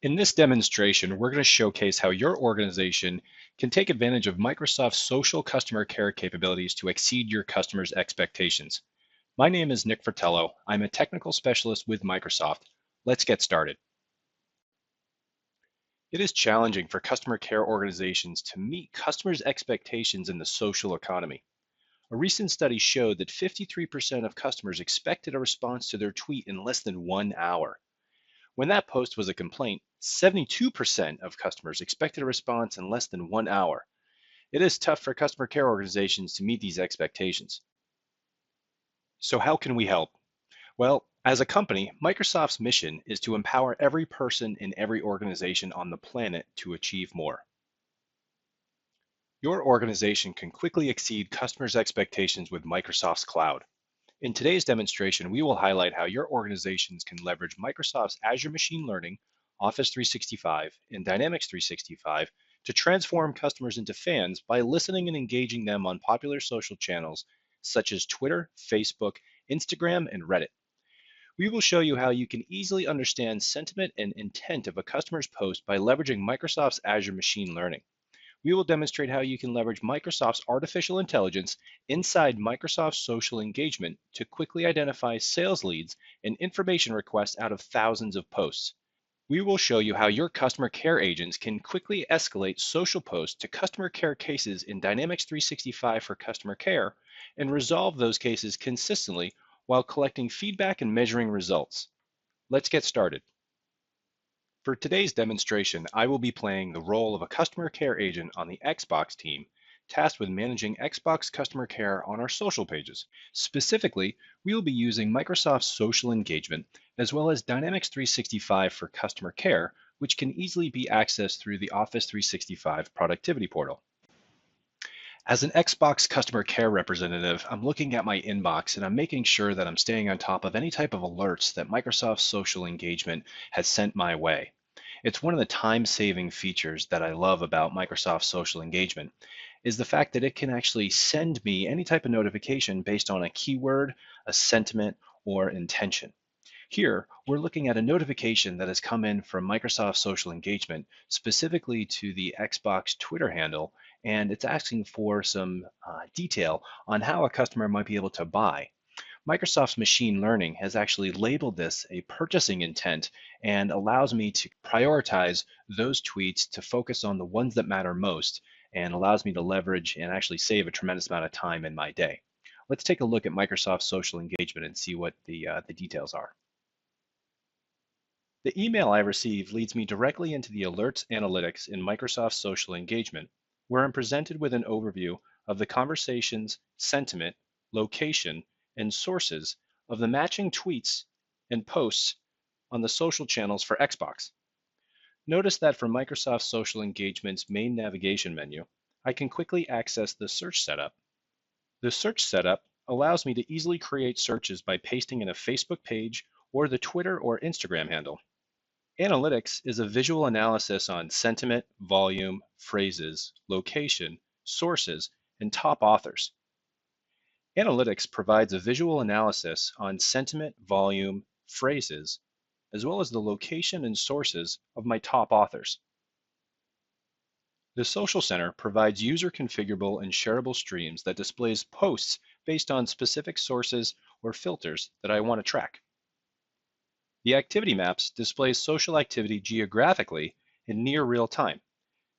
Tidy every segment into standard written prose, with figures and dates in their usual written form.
In this demonstration, we're going to showcase how your organization can take advantage of Microsoft's social customer care capabilities to exceed your customers' expectations. My name is Nick Fratello. I'm a technical specialist with Microsoft. Let's get started. It is challenging for customer care organizations to meet customers' expectations in the social economy. A recent study showed that 53% of customers expected a response to their tweet in less than 1 hour. When that post was a complaint, 72% of customers expected a response in less than 1 hour. It is tough for customer care organizations to meet these expectations. So, how can we help? Well, as a company, Microsoft's mission is to empower every person in every organization on the planet to achieve more. Your organization can quickly exceed customers' expectations with Microsoft's cloud. In today's demonstration, we will highlight how your organizations can leverage Microsoft's Azure Machine Learning, Office 365, and Dynamics 365 to transform customers into fans by listening and engaging them on popular social channels such as Twitter, Facebook, Instagram, and Reddit. We will show you how you can easily understand sentiment and intent of a customer's post by leveraging Microsoft's Azure Machine Learning. We will demonstrate how you can leverage Microsoft's artificial intelligence inside Microsoft Social Engagement to quickly identify sales leads and information requests out of thousands of posts. We will show you how your customer care agents can quickly escalate social posts to customer care cases in Dynamics 365 for customer care and resolve those cases consistently while collecting feedback and measuring results. Let's get started. For today's demonstration, I will be playing the role of a customer care agent on the Xbox team, tasked with managing Xbox customer care on our social pages. Specifically, we will be using Microsoft Social Engagement as well as Dynamics 365 for customer care, which can easily be accessed through the Office 365 productivity portal. As an Xbox customer care representative, I'm looking at my inbox and I'm making sure that I'm staying on top of any type of alerts that Microsoft Social Engagement has sent my way. It's one of the time-saving features that I love about Microsoft Social Engagement is the fact that it can actually send me any type of notification based on a keyword, a sentiment, or intention. Here, we're looking at a notification that has come in from Microsoft Social Engagement, specifically to the Xbox Twitter handle, and it's asking for some detail on how a customer might be able to buy. Microsoft's machine learning has actually labeled this a purchasing intent and allows me to prioritize those tweets to focus on the ones that matter most and allows me to leverage and actually save a tremendous amount of time in my day. Let's take a look at Microsoft Social Engagement and see what the details are. The email I receive leads me directly into the Alerts Analytics in Microsoft Social Engagement, where I'm presented with an overview of the conversations, sentiment, location, and sources of the matching tweets and posts on the social channels for Xbox. Notice that for Microsoft Social Engagement's main navigation menu, I can quickly access the search setup. The search setup allows me to easily create searches by pasting in a Facebook page or the Twitter or Instagram handle. Analytics is a visual analysis on sentiment, volume, phrases, location, sources, and top authors. Analytics provides a visual analysis on sentiment, volume, phrases, as well as the location and sources of my top authors. The Social Center provides user configurable and shareable streams that displays posts based on specific sources or filters that I want to track. The Activity Maps displays social activity geographically in near real time.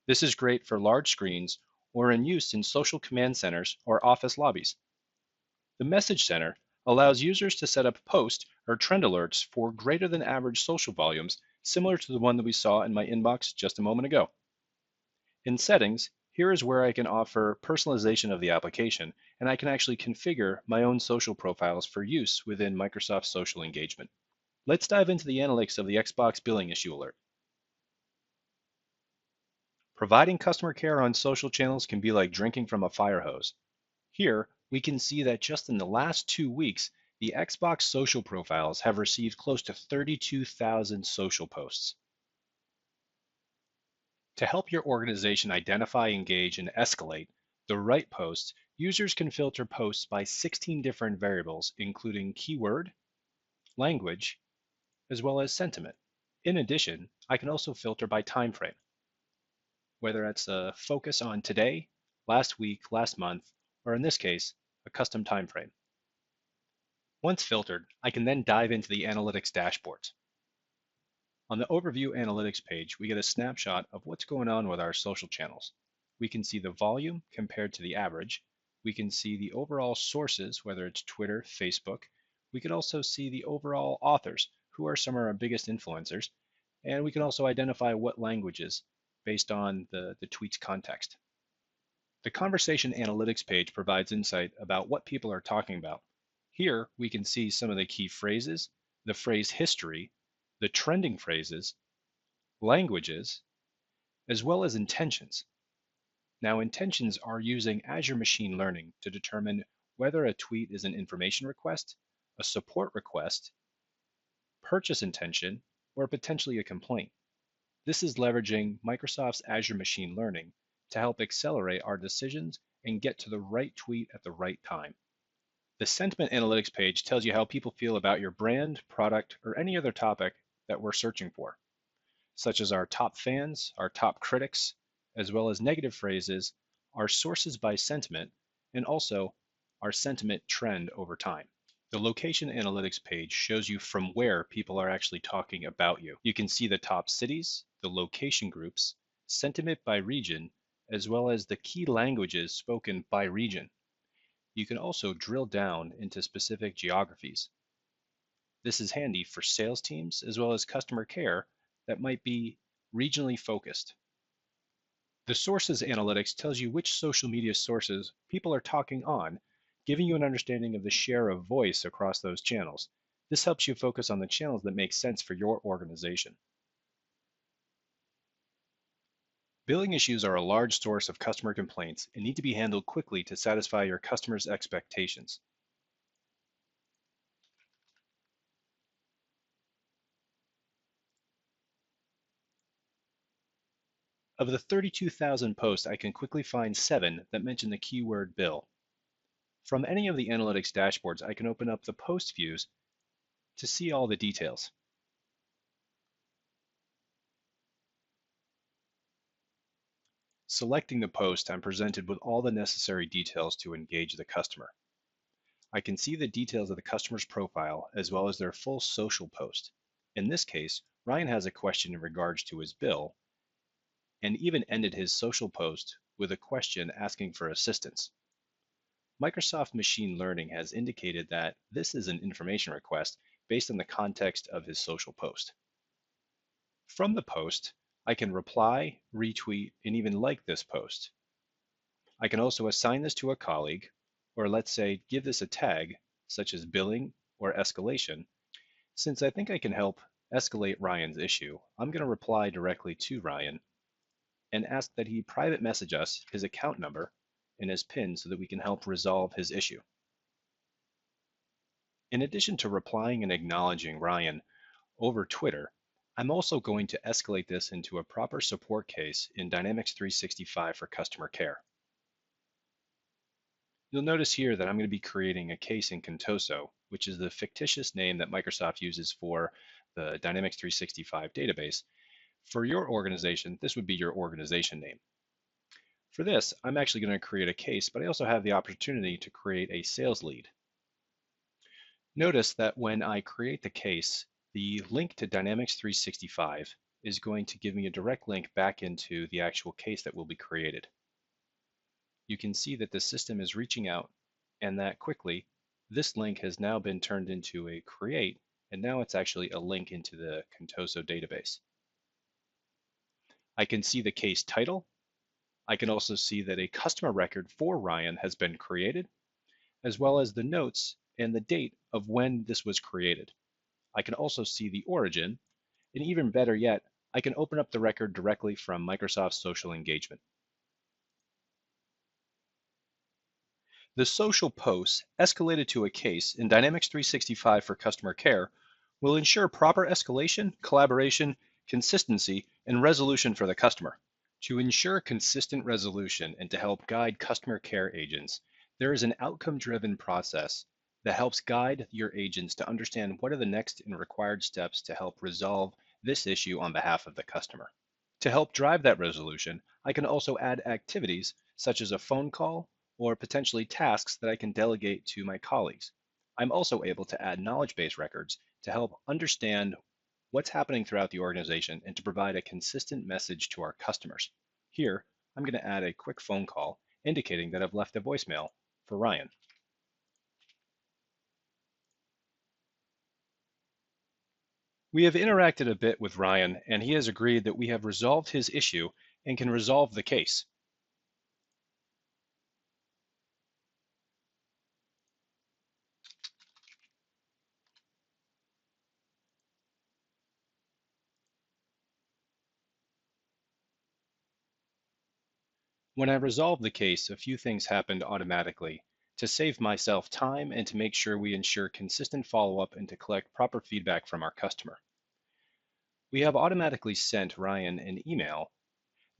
This is great for large screens or in use in social command centers or office lobbies. The Message Center allows users to set up post or trend alerts for greater than average social volumes, similar to the one that we saw in my inbox just a moment ago. In Settings, here is where I can offer personalization of the application, and I can actually configure my own social profiles for use within Microsoft Social Engagement. Let's dive into the analytics of the Xbox billing issue alert. Providing customer care on social channels can be like drinking from a fire hose. Here, we can see that just in the last 2 weeks, the Xbox social profiles have received close to 32,000 social posts. To help your organization identify, engage, and escalate the right posts, users can filter posts by 16 different variables, including keyword, language, as well as sentiment. In addition, I can also filter by time frame, whether it's a focus on today, last week, last month, or in this case, a custom time frame. Once filtered, I can then dive into the analytics dashboards. On the Overview Analytics page, we get a snapshot of what's going on with our social channels. We can see the volume compared to the average. We can see the overall sources, whether it's Twitter, Facebook. We can also see the overall authors, who are some of our biggest influencers. And we can also identify what languages based on the tweet's context. The Conversation Analytics page provides insight about what people are talking about. Here, we can see some of the key phrases, the phrase history, the trending phrases, languages, as well as intentions. Now, intentions are using Azure Machine Learning to determine whether a tweet is an information request, a support request, purchase intention, or potentially a complaint. This is leveraging Microsoft's Azure Machine Learning to help accelerate our decisions and get to the right tweet at the right time. The Sentiment Analytics page tells you how people feel about your brand, product, or any other topic that we're searching for, such as our top fans, our top critics, as well as negative phrases, our sources by sentiment, and also our sentiment trend over time. The Location Analytics page shows you from where people are actually talking about you. You can see the top cities, the location groups, sentiment by region, as well as the key languages spoken by region. You can also drill down into specific geographies. This is handy for sales teams as well as customer care that might be regionally focused. The Sources Analytics tells you which social media sources people are talking on, giving you an understanding of the share of voice across those channels. This helps you focus on the channels that make sense for your organization. Billing issues are a large source of customer complaints and need to be handled quickly to satisfy your customers' expectations. Of the 32,000 posts, I can quickly find 7 that mention the keyword bill. From any of the analytics dashboards, I can open up the post views to see all the details. Selecting the post, I'm presented with all the necessary details to engage the customer. I can see the details of the customer's profile as well as their full social post. In this case, Ryan has a question in regards to his bill and even ended his social post with a question asking for assistance. Microsoft Machine Learning has indicated that this is an information request based on the context of his social post. From the post, I can reply, retweet, and even like this post. I can also assign this to a colleague, or let's say give this a tag, such as billing or escalation. Since I think I can help escalate Ryan's issue, I'm going to reply directly to Ryan and ask that he private message us his account number and his PIN so that we can help resolve his issue. In addition to replying and acknowledging Ryan over Twitter, I'm also going to escalate this into a proper support case in Dynamics 365 for customer care. You'll notice here that I'm going to be creating a case in Contoso, which is the fictitious name that Microsoft uses for the Dynamics 365 database. For your organization, this would be your organization name. For this, I'm actually going to create a case, but I also have the opportunity to create a sales lead. Notice that when I create the case, the link to Dynamics 365 is going to give me a direct link back into the actual case that will be created. You can see that the system is reaching out and that quickly this link has now been turned into a create, and now it's actually a link into the Contoso database. I can see the case title. I can also see that a customer record for Ryan has been created, as well as the notes and the date of when this was created. I can also see the origin, and even better yet, I can open up the record directly from Microsoft Social Engagement. The social posts escalated to a case in Dynamics 365 for customer care will ensure proper escalation, collaboration, consistency, and resolution for the customer. To ensure consistent resolution and to help guide customer care agents, there is an outcome-driven process that helps guide your agents to understand what are the next and required steps to help resolve this issue on behalf of the customer. To help drive that resolution, I can also add activities such as a phone call or potentially tasks that I can delegate to my colleagues. I'm also able to add knowledge base records to help understand what's happening throughout the organization and to provide a consistent message to our customers. Here, I'm going to add a quick phone call indicating that I've left a voicemail for Ryan. We have interacted a bit with Ryan, and he has agreed that we have resolved his issue and can resolve the case. When I resolved the case, a few things happened automatically to save myself time and to make sure we ensure consistent follow-up and to collect proper feedback from our customer. We have automatically sent Ryan an email.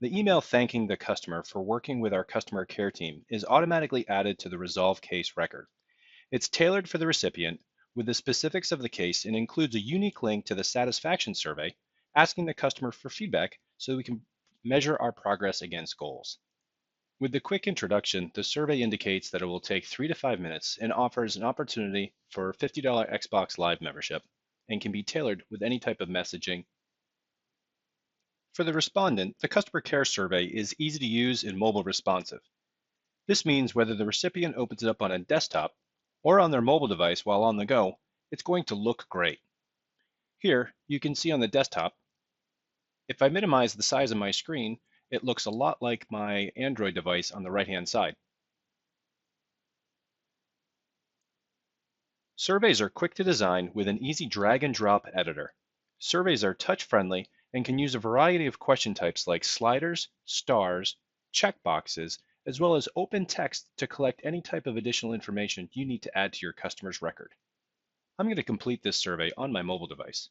The email thanking the customer for working with our customer care team is automatically added to the resolve case record. It's tailored for the recipient with the specifics of the case and includes a unique link to the satisfaction survey asking the customer for feedback so we can measure our progress against goals. With the quick introduction, the survey indicates that it will take 3 to 5 minutes and offers an opportunity for a $50 Xbox Live membership and can be tailored with any type of messaging. For the respondent, the customer care survey is easy to use and mobile responsive. This means whether the recipient opens it up on a desktop or on their mobile device while on the go, it's going to look great. Here, you can see on the desktop, if I minimize the size of my screen, it looks a lot like my Android device on the right-hand side. Surveys are quick to design with an easy drag and drop editor. Surveys are touch-friendly and can use a variety of question types like sliders, stars, checkboxes, as well as open text to collect any type of additional information you need to add to your customer's record. I'm going to complete this survey on my mobile device.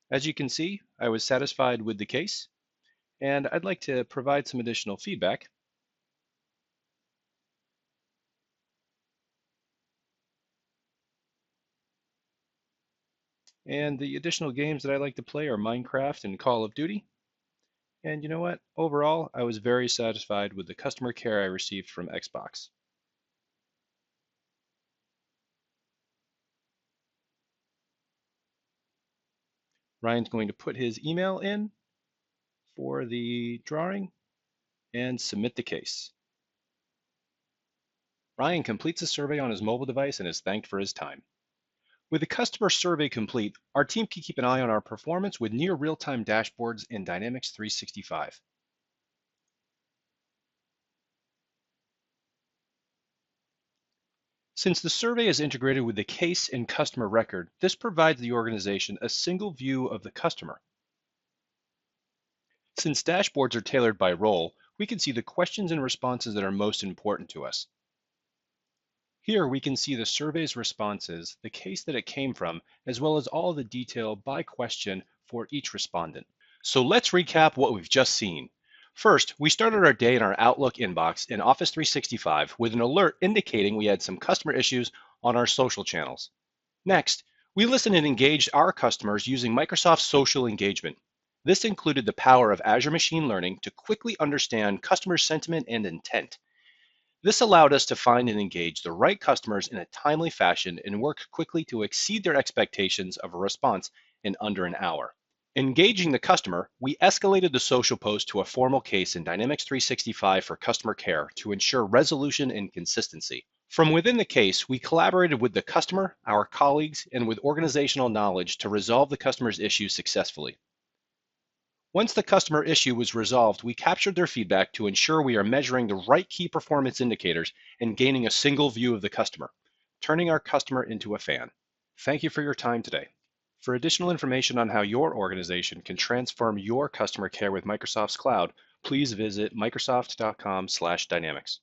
As you can see, I was satisfied with the case, and I'd like to provide some additional feedback. And the additional games that I like to play are Minecraft and Call of Duty. And you know what? Overall, I was very satisfied with the customer care I received from Xbox. Ryan's going to put his email in for the drawing and submit the case. Ryan completes the survey on his mobile device and is thanked for his time. With the customer survey complete, our team can keep an eye on our performance with near real-time dashboards in Dynamics 365. Since the survey is integrated with the case and customer record, this provides the organization a single view of the customer. Since dashboards are tailored by role, we can see the questions and responses that are most important to us. Here we can see the survey's responses, the case that it came from, as well as all the detail by question for each respondent. So let's recap what we've just seen. First, we started our day in our Outlook inbox in Office 365 with an alert indicating we had some customer issues on our social channels. Next, we listened and engaged our customers using Microsoft Social Engagement. This included the power of Azure Machine Learning to quickly understand customer sentiment and intent. This allowed us to find and engage the right customers in a timely fashion and work quickly to exceed their expectations of a response in under an hour. Engaging the customer, we escalated the social post to a formal case in Dynamics 365 for customer care to ensure resolution and consistency. From within the case, we collaborated with the customer, our colleagues, and with organizational knowledge to resolve the customer's issue successfully. Once the customer issue was resolved, we captured their feedback to ensure we are measuring the right key performance indicators and gaining a single view of the customer, turning our customer into a fan. Thank you for your time today. For additional information on how your organization can transform your customer care with Microsoft's cloud, please visit microsoft.com/dynamics.